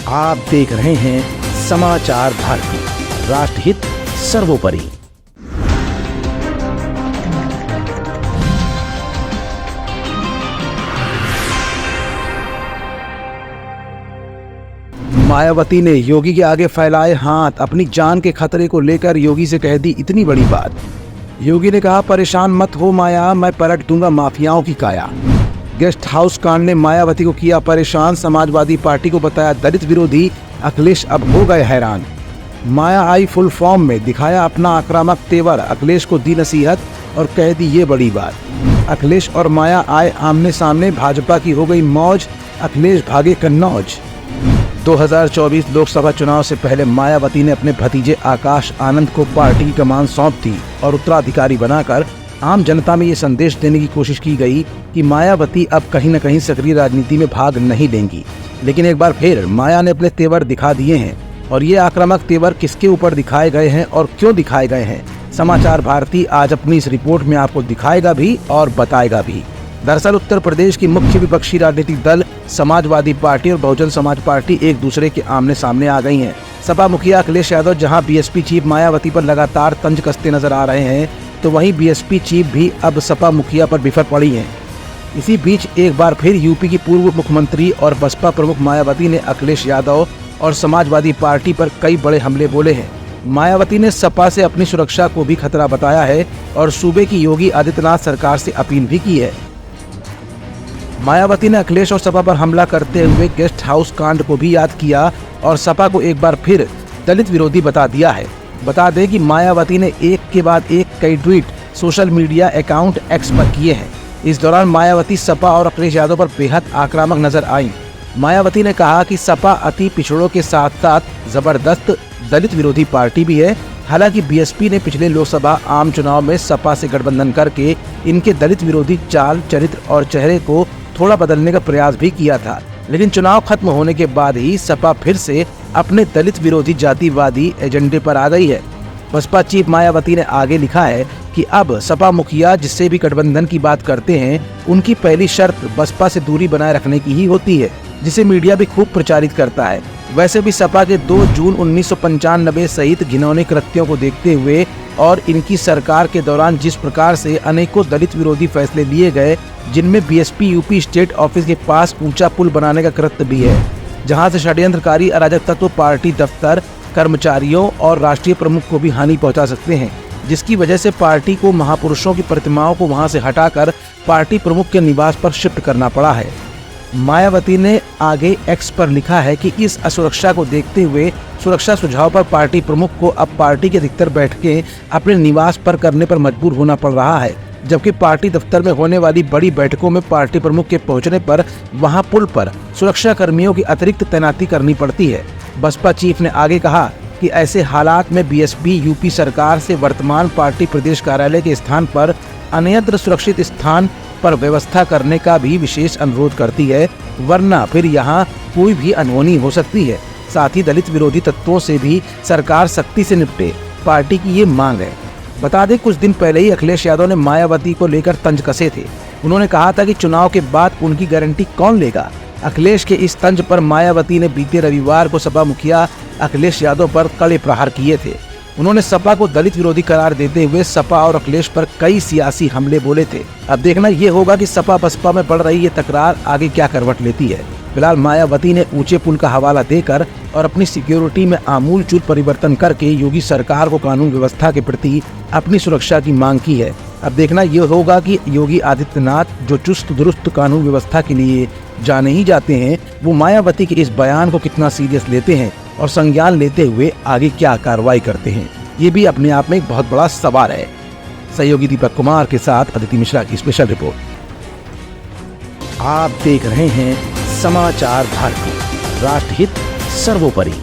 आप देख रहे हैं समाचार भारती, राष्ट्रहित सर्वोपरि। मायावती ने योगी के आगे फैलाए हाथ, अपनी जान के खतरे को लेकर योगी से कह दी इतनी बड़ी बात। योगी ने कहा, परेशान मत हो माया, मैं पलट दूंगा माफियाओं की काया। गेस्ट हाउस कांड ने मायावती को किया परेशान, समाजवादी पार्टी को बताया दलित विरोधी, अखिलेश अब हो गए हैरान। माया आई फुल फॉर्म में, दिखाया अपना आक्रामक तेवर, अखिलेश को दी नसीहत और कह दी ये बड़ी बात। अखिलेश और माया आए आमने सामने, भाजपा की हो गई मौज, अखिलेश भागे कन्नौज। 2024 लोकसभा चुनाव से पहले मायावती ने अपने भतीजे आकाश आनंद को पार्टी की कमान सौंप दी और उत्तराधिकारी बनाकर आम जनता में ये संदेश देने की कोशिश की गई कि मायावती अब कहीं न कहीं सक्रिय राजनीति में भाग नहीं लेंगी। लेकिन एक बार फिर माया ने अपने तेवर दिखा दिए हैं, और ये आक्रामक तेवर किसके ऊपर दिखाए गए हैं और क्यों दिखाए गए हैं, समाचार भारती आज अपनी इस रिपोर्ट में आपको दिखाएगा भी और बताएगा भी। दरअसल उत्तर प्रदेश की मुख्य विपक्षी राजनीतिक दल समाजवादी पार्टी और बहुजन समाज पार्टी एक दूसरे के आमने सामने आ गई हैं। सपा मुखिया अखिलेश यादव जहां बीएसपी चीफ मायावती पर लगातार तंज कसते नजर आ रहे हैं, तो वहीं बीएसपी चीफ भी अब सपा मुखिया पर बिफर पड़ी हैं। इसी बीच एक बार फिर यूपी की पूर्व मुख्यमंत्री और बसपा प्रमुख मायावती ने अखिलेश यादव और समाजवादी पार्टी पर कई बड़े हमले बोले हैं। मायावती ने सपा से अपनी सुरक्षा को भी खतरा बताया है और सूबे की योगी आदित्यनाथ सरकार से अपील भी की है। मायावती ने अखिलेश और सपा पर हमला करते हुए गेस्ट हाउस कांड को भी याद किया और सपा को एक बार फिर दलित विरोधी बता दिया है। बता दें कि मायावती ने एक के बाद एक कई tweet social media account x पर किए हैं। इस दौरान मायावती सपा और अखिलेश यादव पर बेहद आक्रामक नजर आईं। मायावती ने कहा कि सपा अति पिछड़ों के साथ साथ जबरदस्त दलित विरोधी पार्टी भी है। हालांकि बीएसपी ने पिछले लोकसभा आम चुनाव में सपा से गठबंधन करके इनके दलित विरोधी चाल, चरित्र और चेहरे को थोड़ा बदलने का प्रयास भी किया था, लेकिन चुनाव खत्म होने के बाद ही सपा फिर से अपने दलित विरोधी जातिवादी एजेंडे पर आ गई है। बसपा चीफ मायावती ने आगे लिखा है कि अब सपा मुखिया जिससे भी गठबंधन की बात करते हैं, उनकी पहली शर्त बसपा से दूरी बनाए रखने की ही होती है, जिसे मीडिया भी खूब प्रचारित करता है। वैसे भी सपा के 2 जून 1995 सहित घिनौने कृत्यों को देखते हुए और इनकी सरकार के दौरान जिस प्रकार से अनेकों दलित विरोधी फैसले लिए गए, जिनमें बीएसपी यूपी स्टेट ऑफिस के पास ऊंचा पुल बनाने का कृत्य भी है, जहां से षड्यंत्रकारी अराजक तत्व पार्टी दफ्तर, कर्मचारियों और राष्ट्रीय प्रमुख को भी हानि पहुंचा सकते हैं, जिसकी वजह से पार्टी को महापुरुषों की प्रतिमाओं को वहां से हटाकर पार्टी प्रमुख के निवास पर शिफ्ट करना पड़ा है। मायावती ने आगे एक्स पर लिखा है कि इस असुरक्षा को देखते हुए सुरक्षा सुझाव पर पार्टी प्रमुख को अब पार्टी के अधिकतर बैठकें अपने निवास पर करने पर मजबूर होना पड़ रहा है, जबकि पार्टी दफ्तर में होने वाली बड़ी बैठकों में पार्टी प्रमुख के पहुंचने पर वहां पुल पर सुरक्षा कर्मियों की अतिरिक्त तैनाती करनी पड़ती है। बसपा चीफ ने आगे कहा कि ऐसे हालात में बीएसपी यूपी सरकार से वर्तमान पार्टी प्रदेश कार्यालय के स्थान पर अन्यत्र सुरक्षित स्थान पर व्यवस्था करने का भी विशेष अनुरोध करती है, वरना फिर यहाँ कोई भी अनहोनी हो सकती है। साथ ही दलित विरोधी तत्वों से भी सरकार सख्ती से निपटे, पार्टी की ये मांग है। बता दें, कुछ दिन पहले ही अखिलेश यादव ने मायावती को लेकर तंज कसे थे। उन्होंने कहा था कि चुनाव के बाद उनकी गारंटी कौन लेगा। अखिलेश के इस तंज पर मायावती ने बीते रविवार को सपा मुखिया अखिलेश यादव पर कड़े प्रहार किए थे। उन्होंने सपा को दलित विरोधी करार देते हुए सपा और अखिलेश पर कई सियासी हमले बोले थे। अब देखना ये होगा कि सपा बसपा में बढ़ रही ये तकरार आगे क्या करवट लेती है। फिलहाल मायावती ने ऊंचे पुल का हवाला देकर और अपनी सिक्योरिटी में आमूलचूल परिवर्तन करके योगी सरकार को कानून व्यवस्था के प्रति अपनी सुरक्षा की मांग की है। अब देखना ये होगा कि योगी आदित्यनाथ, जो चुस्त दुरुस्त कानून व्यवस्था के लिए जाने ही जाते हैं, वो मायावती के इस बयान को कितना सीरियस लेते हैं और संज्ञान लेते हुए आगे क्या कार्रवाई करते हैं। ये भी अपने आप में एक बहुत बड़ा सवाल है। सहयोगी दीपक कुमार के साथ अदिति मिश्रा की स्पेशल रिपोर्ट। आप देख रहे हैं समाचार भारती, राष्ट्रहित सर्वोपरि।